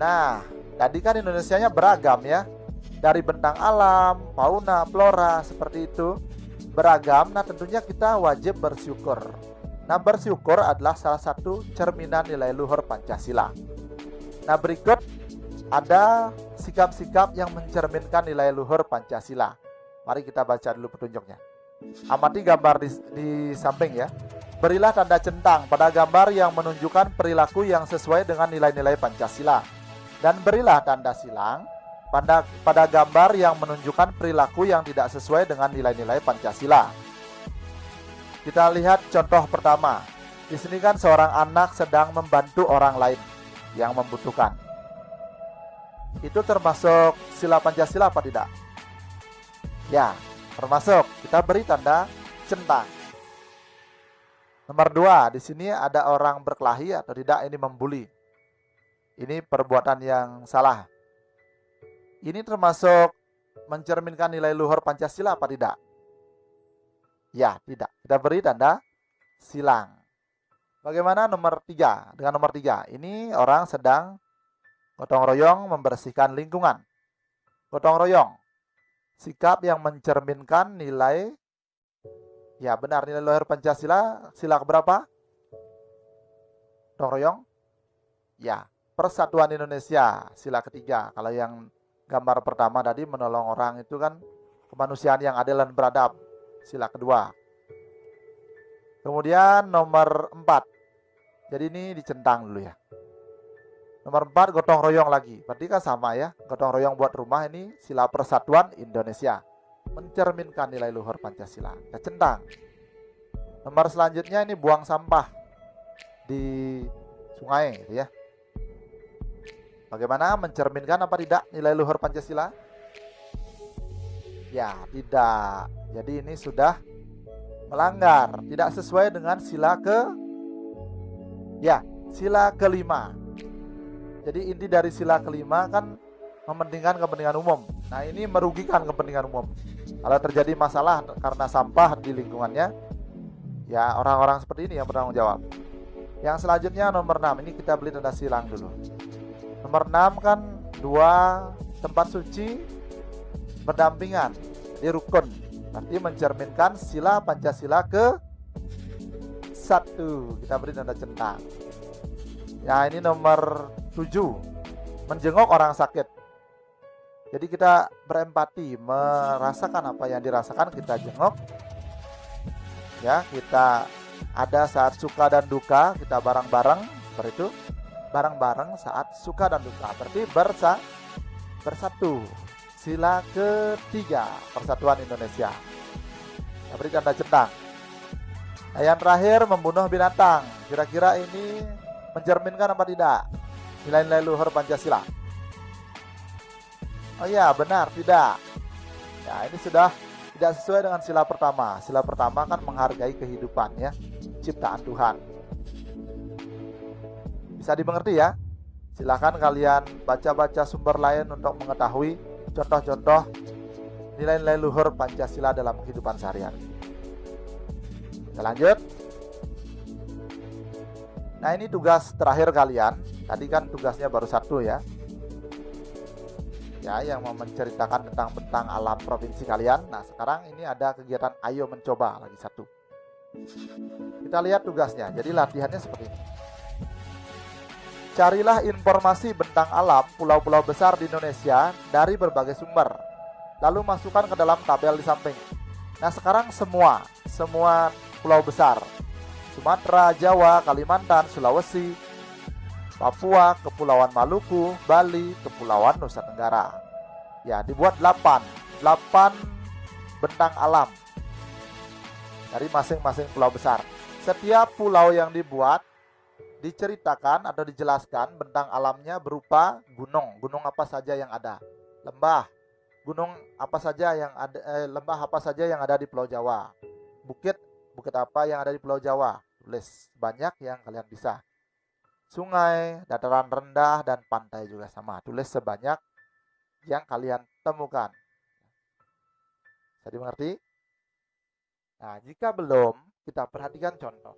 Nah, tadi kan Indonesianya beragam ya. Dari bentang alam, fauna, flora, seperti itu. Beragam, nah tentunya kita wajib bersyukur. Nah, bersyukur adalah salah satu cerminan nilai luhur Pancasila. Nah, berikut ada sikap-sikap yang mencerminkan nilai luhur Pancasila. Mari kita baca dulu petunjuknya. Amati gambar di samping ya. Berilah tanda centang pada gambar yang menunjukkan perilaku yang sesuai dengan nilai-nilai Pancasila. Dan berilah tanda silang pada gambar yang menunjukkan perilaku yang tidak sesuai dengan nilai-nilai Pancasila. Kita lihat contoh pertama. Di sini kan seorang anak sedang membantu orang lain yang membutuhkan. Itu termasuk sila Pancasila apa tidak? Ya, termasuk. Kita beri tanda centang. Nomor 2, di sini ada orang berkelahi atau tidak, ini membuli. Ini perbuatan yang salah. Ini termasuk mencerminkan nilai luhur Pancasila apa tidak? Ya, tidak. Kita beri tanda silang. Bagaimana nomor 3? Dengan nomor 3, ini orang sedang gotong royong membersihkan lingkungan. Gotong royong, sikap yang mencerminkan nilai, ya benar, nilai luhur Pancasila, sila keberapa? Gotong royong? Ya, Persatuan Indonesia, sila ketiga. Kalau yang gambar pertama tadi menolong orang itu kan kemanusiaan yang adil dan beradab, sila kedua. Kemudian nomor 4. Jadi ini dicentang dulu ya. Nomor 4, gotong royong lagi. Berarti kan sama ya. Gotong royong buat rumah, ini sila Persatuan Indonesia. Mencerminkan nilai luhur Pancasila. Kita centang. Nomor selanjutnya ini buang sampah di sungai gitu ya. Bagaimana, mencerminkan apa tidak nilai luhur Pancasila? Ya, tidak. Jadi ini sudah melanggar, tidak sesuai dengan sila sila kelima. Jadi inti dari sila kelima kan mementingkan kepentingan umum. Nah, ini merugikan kepentingan umum. Kalau terjadi masalah karena sampah di lingkungannya, ya orang-orang seperti ini yang bertanggung jawab. Yang selanjutnya nomor 6, ini kita beli tanda silang dulu. Nomor 6 kan 2 tempat suci berdampingan di rukun. Nanti mencerminkan sila Pancasila ke-1. Kita beri tanda centang. Ya, ini nomor 7, menjenguk orang sakit. Jadi kita berempati, merasakan apa yang dirasakan, kita jenguk. Ya, kita ada saat suka dan duka, kita bareng-bareng, seperti itu. Bareng-bareng saat suka dan duka, berarti bersatu. Sila ketiga, Persatuan Indonesia. Kita beri tanda centang. Nah, yang terakhir, membunuh binatang. Kira-kira ini mencerminkan apa tidak nilai-nilai luhur Pancasila? Oh ya, benar, tidak. Ya, ini sudah tidak sesuai dengan sila pertama. Sila pertama kan menghargai kehidupan ya, ciptaan Tuhan. Bisa dimengerti ya? Silahkan kalian baca-baca sumber lain untuk mengetahui contoh-contoh nilai-nilai luhur Pancasila dalam kehidupan sehari-hari. Kita lanjut. Nah, ini tugas terakhir kalian. Tadi kan tugasnya baru satu ya. Ya, yang mau menceritakan tentang bentang alam provinsi kalian. Nah, sekarang ini ada kegiatan ayo mencoba lagi satu. Kita lihat tugasnya. Jadi latihannya seperti ini. Carilah informasi bentang alam pulau-pulau besar di Indonesia dari berbagai sumber. Lalu masukkan ke dalam tabel di samping. Nah, sekarang semua pulau besar. Sumatera, Jawa, Kalimantan, Sulawesi, Papua, Kepulauan Maluku, Bali, Kepulauan Nusa Tenggara. Ya, dibuat 8 bentang alam dari masing-masing pulau besar. Setiap pulau yang dibuat diceritakan atau dijelaskan bentang alamnya berupa gunung. Gunung apa saja yang ada? Lembah. Gunung apa saja yang ada, lembah apa saja yang ada di Pulau Jawa? Bukit apa yang ada di Pulau Jawa? Tulis banyak yang kalian bisa. Sungai, dataran rendah, dan pantai juga sama. Tulis sebanyak yang kalian temukan. Bisa dimengerti? Nah, jika belum, kita perhatikan contoh.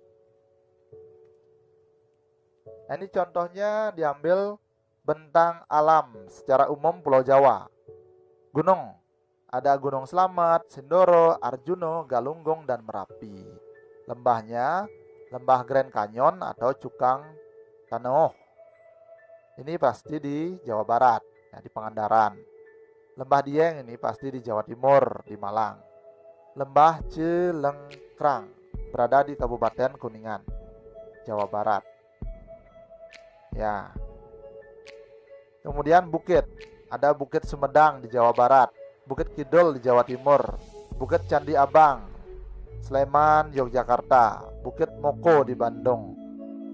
Nah, ini contohnya diambil bentang alam secara umum Pulau Jawa. Gunung. Ada Gunung Slamet, Sindoro, Arjuno, Galunggung, dan Merapi. Lembahnya, Lembah Grand Canyon atau Cukang Taneuh. Ini pasti di Jawa Barat, ya, di Pangandaran. Lembah Dieng ini pasti di Jawa Timur, di Malang. Lembah Cilengkrang berada di Kabupaten Kuningan, Jawa Barat. Ya. Kemudian bukit. Ada Bukit Sumedang di Jawa Barat, Bukit Kidul di Jawa Timur, Bukit Candi Abang, Sleman, Yogyakarta, Bukit Moko di Bandung.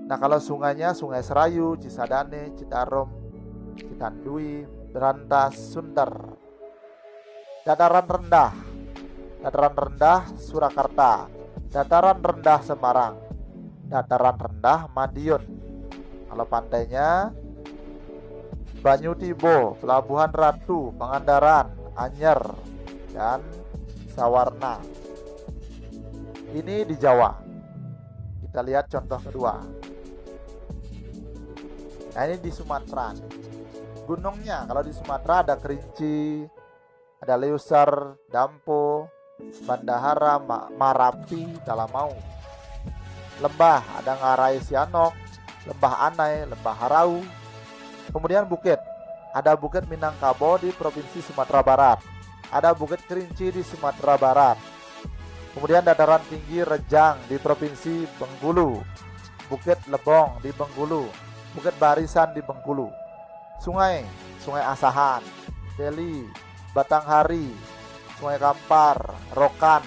Nah, kalau sungainya Sungai Serayu, Cisadane, Citarum, Cikandui, Berantas, Sunter. Dataran rendah Surakarta, dataran rendah Semarang, dataran rendah Madiun. Kalau pantainya Banyu Tibo, Pelabuhan Ratu, Pangandaran, Anyer, dan Sawarna. Ini di Jawa. Kita lihat contoh kedua. Nah, ini di Sumatera. Gunungnya, kalau di Sumatera ada Kerinci, ada Leuser, Dampo, Bandahara, Marapi, Dalamau. Lembah, ada Ngarai Sianok, Lembah Anai, Lembah Harau. Kemudian bukit, ada Bukit Minangkabau di Provinsi Sumatera Barat, ada Bukit Kerinci di Sumatera Barat. Kemudian dataran tinggi Rejang di Provinsi Bengkulu, Bukit Lebong di Bengkulu, Bukit Barisan di Bengkulu. Sungai Asahan, Deli, Batanghari, Sungai Kampar, Rokan,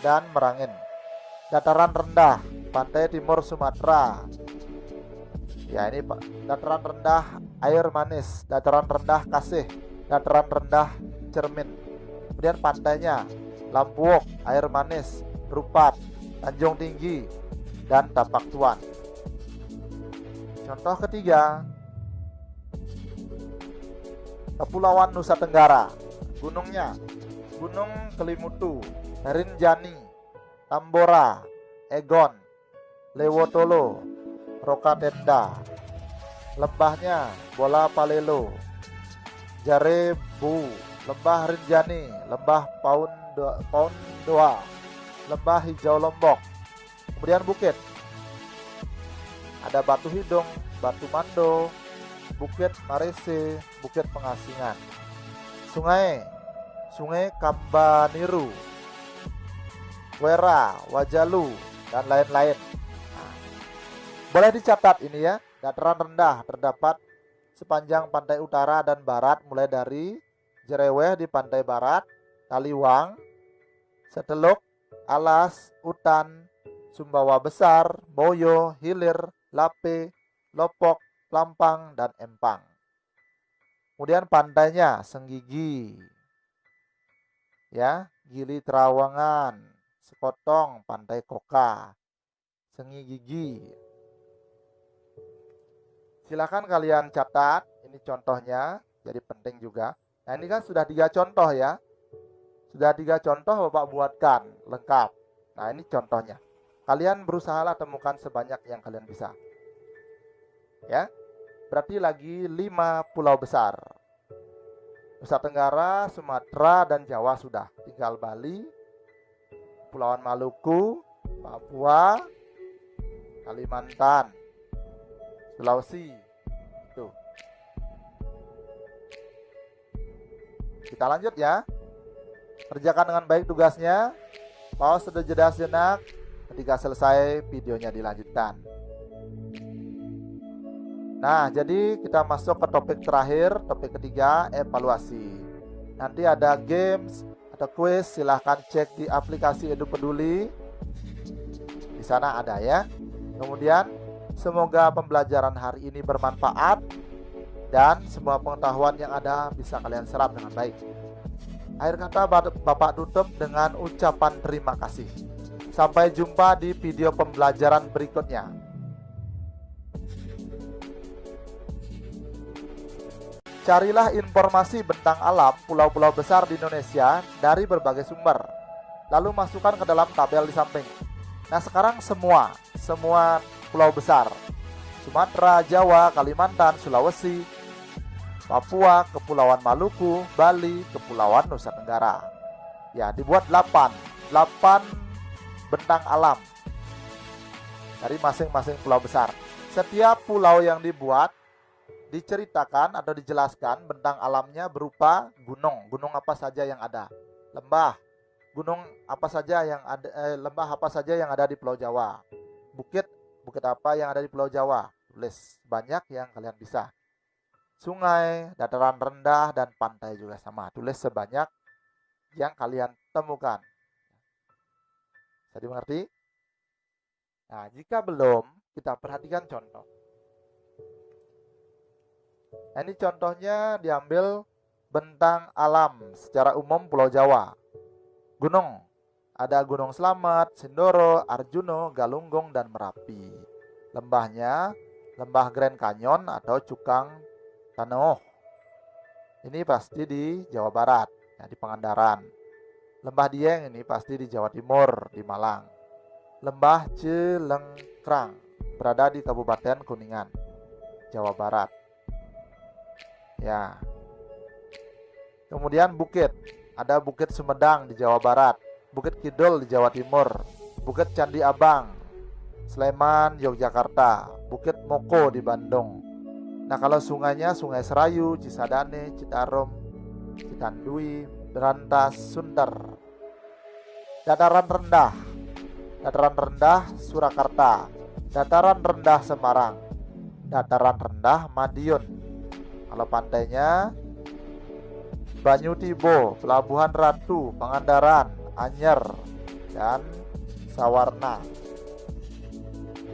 dan Merangin. Dataran rendah, Pantai Timur Sumatera. Ya, ini dataran rendah Air Manis, dataran rendah Kasih, dataran rendah Cermin. Kemudian pantainya Lampuok, Air Manis, Rupat, Tanjung Tinggi, dan Tapak Tuan. Contoh ketiga, Kepulauan Nusa Tenggara. Gunungnya Gunung Kelimutu, Rinjani, Tambora, Egon, Lewotolo, Rokatenda. Lembahnya Bola Palelo, Jarebu, Lembah Rinjani, Lembah Paundoa, Lembah Hijau Lombok. Kemudian bukit, ada Batu Hidung, Batu Mando, Bukit Marese, Bukit Pengasingan. Sungai Kambaniru, Wera, Wajalu, dan lain-lain. Boleh dicatat ini ya, dataran rendah terdapat sepanjang pantai utara dan barat, mulai dari Jereweh di pantai barat, Taliwang, Seteluk, Alas, Utan, Sumbawa Besar, Boyo, Hilir, Lape, Lopok, Lampang, dan Empang. Kemudian pantainya Senggigi, ya, Gili Trawangan, Sekotong, Pantai Koka, Senggigi. Silakan kalian catat, ini contohnya, jadi penting juga. Nah ini kan sudah 3 contoh ya. Sudah 3 contoh Bapak buatkan, lengkap. Nah ini contohnya. Kalian berusahalah temukan sebanyak yang kalian bisa. Ya, berarti lagi 5 pulau besar. Nusa Tenggara, Sumatera, dan Jawa sudah. Tinggal Bali, Kepulauan Maluku, Papua, Kalimantan, Sulawesi. Tuh. Kita lanjut ya. Kerjakan dengan baik tugasnya. Pause sudah jeda sejenak. Ketika selesai videonya dilanjutkan. Nah, jadi kita masuk ke topik terakhir, topik ketiga, evaluasi. Nanti ada games atau quiz, silahkan cek di aplikasi Edu Peduli. Di sana ada ya. Kemudian, semoga pembelajaran hari ini bermanfaat dan semua pengetahuan yang ada bisa kalian serap dengan baik. Akhir kata Bapak tutup dengan ucapan terima kasih. Sampai jumpa di video pembelajaran berikutnya. Carilah informasi bentang alam pulau-pulau besar di Indonesia dari berbagai sumber. Lalu masukkan ke dalam tabel di samping. Nah sekarang semua pulau besar. Sumatera, Jawa, Kalimantan, Sulawesi, Papua, Kepulauan Maluku, Bali, Kepulauan Nusa Tenggara. Ya, dibuat 8 bentang alam dari masing-masing pulau besar. Setiap pulau yang dibuat diceritakan atau dijelaskan bentang alamnya berupa gunung. Gunung apa saja yang ada? Lembah. Gunung apa saja yang ada? Lembah apa saja yang ada di Pulau Jawa? Bukit apa yang ada di Pulau Jawa? Tulis banyak yang kalian bisa. Sungai, dataran rendah, dan pantai juga sama. Tulis sebanyak yang kalian temukan. Bisa dimengerti? Nah, jika belum, kita perhatikan contoh. Nah, ini contohnya diambil bentang alam secara umum Pulau Jawa. Gunung, ada Gunung Slamet, Sindoro, Arjuno, Galunggung, dan Merapi. Lembahnya, Lembah Grand Canyon atau Cukang Taneuh. Ini pasti di Jawa Barat, ya, di Pangandaran. Lembah Dieng ini pasti di Jawa Timur, di Malang. Lembah Cilengkrang berada di Kabupaten Kuningan, Jawa Barat. Ya. Kemudian bukit, ada Bukit Sumedang di Jawa Barat, Bukit Kidul di Jawa Timur, Bukit Candi Abang, Sleman, Yogyakarta, Bukit Moko di Bandung. Nah, kalau sungainya Sungai Serayu, Cisadane, Citarum, Citandui, Berantas, Sunter. Dataran rendah Surakarta, dataran rendah Semarang, dataran rendah Madiun. Kalau pantainya Banyu Tibo, Pelabuhan Ratu, Pangandaran, Anyer, dan Sawarna.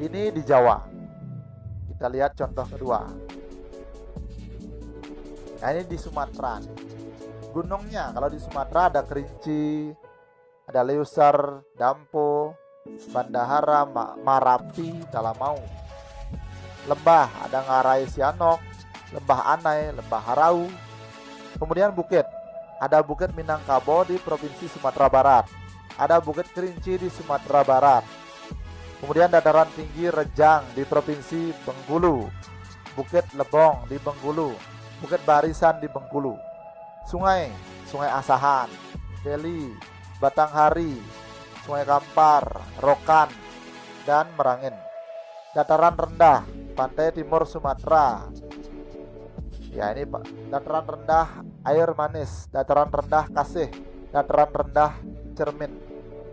Ini di Jawa. Kita lihat contoh kedua. Nah, ini di Sumatera. Gunungnya, kalau di Sumatera ada Kerinci, ada Leuser, Dampo, Bandahara, Marapi, Talamau. Lembah, ada Ngarai Sianok, Lembah Anai, Lembah Harau. Kemudian bukit, ada Bukit Minangkabau di Provinsi Sumatera Barat, ada Bukit Kerinci di Sumatera Barat. Kemudian dataran tinggi Rejang di Provinsi Bengkulu, Bukit Lebong di Bengkulu, Bukit Barisan di Bengkulu. Sungai Asahan, Deli, Batanghari, Sungai Kampar, Rokan, dan Merangin. Dataran rendah, Pantai Timur Sumatera. Ya, ini dataran rendah Air Manis, dataran rendah Kasih, dataran rendah Cermin.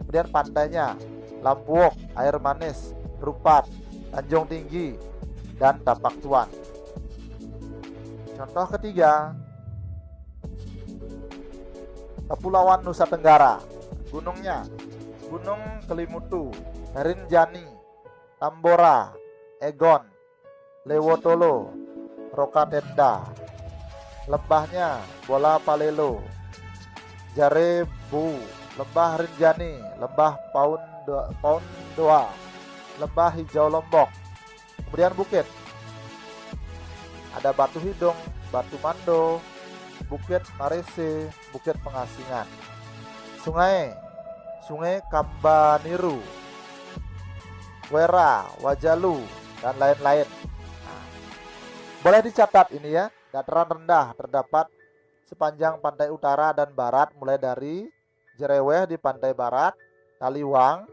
Kemudian pantainya Lampuok, Air Manis, Rupat, Tanjung Tinggi, dan Tapak Tuan. Contoh ketiga, Kepulauan Nusa Tenggara. Gunungnya Gunung Kelimutu, Rinjani, Tambora, Egon, Lewotolo, Rokatenda. Lembahnya Bola Palelo, Jarebu, Lembah Rinjani, Lembah Paundoa, Lembah Hijau Lombok. Kemudian bukit, Ada Batu Hidung, Batu Mando, Bukit Marese, Bukit Pengasingan. Sungai, Sungai Kambaniru, Wera, Wajalu, dan lain-lain. Nah, boleh dicatat ini ya, dataran rendah terdapat sepanjang pantai utara dan barat, mulai dari Jereweh di pantai barat, Taliwang,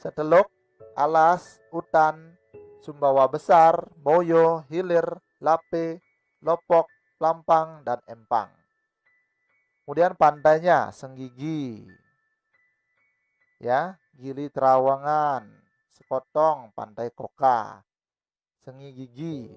Seteluk, Alas, Utan, Sumbawa Besar, Moyo, Hilir, Lape, Lopok, Lampang, dan Empang. Kemudian pantainya Senggigi, ya, Gili Trawangan, Sekotong, Pantai Koka, Senggigi,